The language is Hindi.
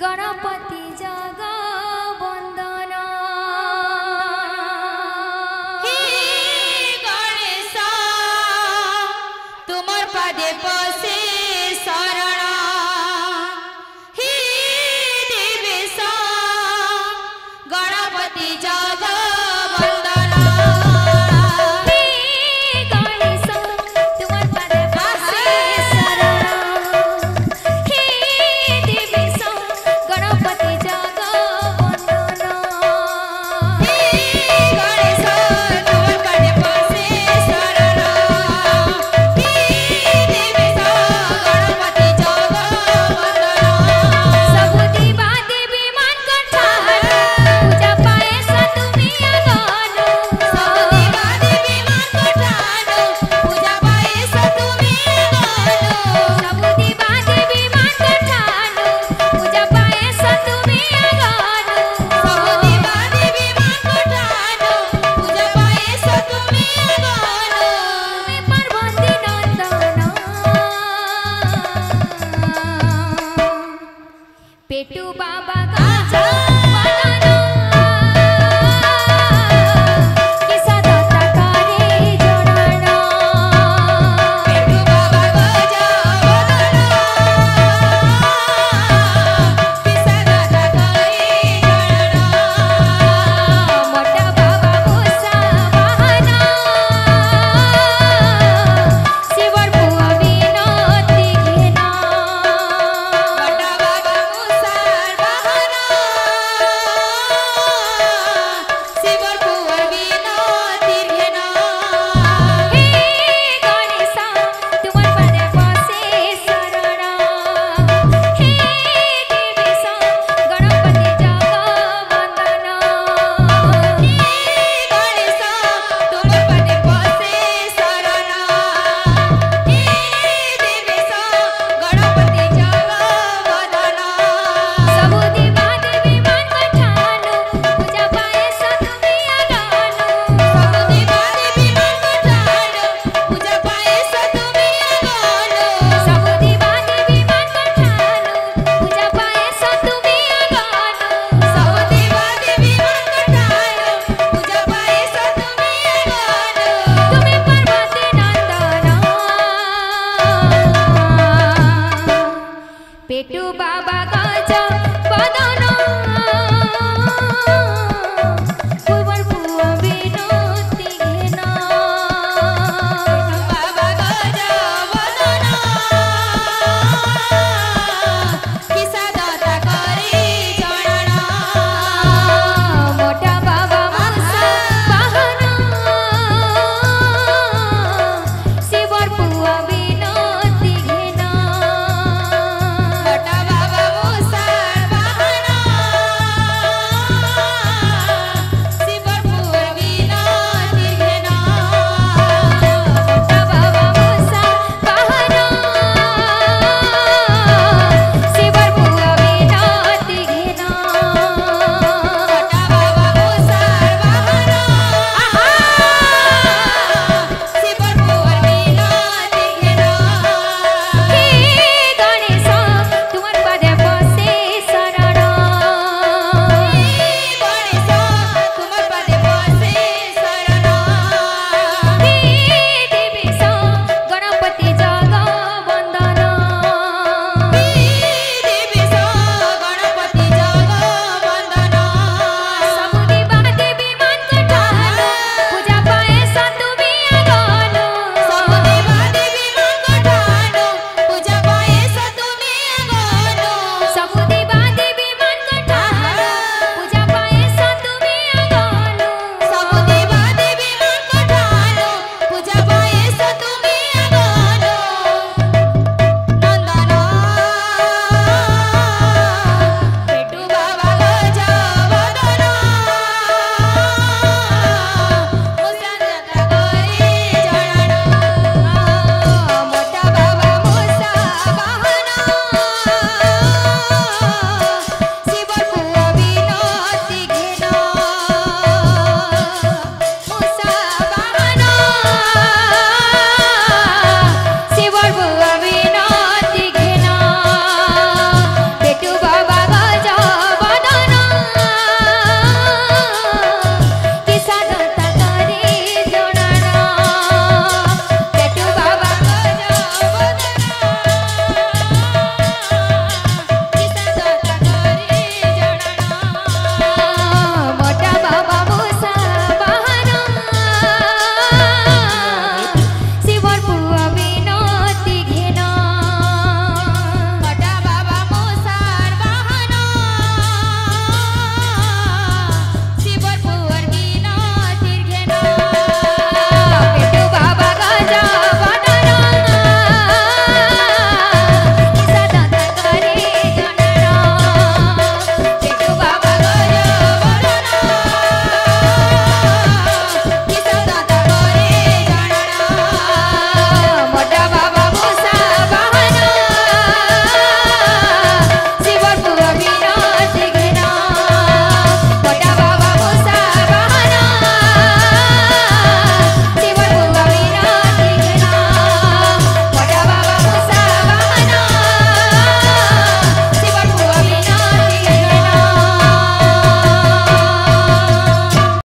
गणपति जगा बंदन हे गणेश तुमर पदे पसे शरण हे देवेश गणपति जगा बंदन हे गणेश तुमर पदे पसे शरण हे देवेश गणपति जगा बंदन हे गणेश तुमर पदे पसे शरण हे देवेश गणपति जगा बंदन सब देवा देवी मान कर चाहत पूजा पाए सतुमी आगानो सब देवा देवी मान को ठानो पूजा पाए सतुमी आगानो सब देवा देवी मान कर ठानो पूजा पाए सतुमी आगानो सब देवा देवी मान को ठानो पूजा पाए सतुमी आगानो तुम्हें पार्वती नंदन पेटू बाबा का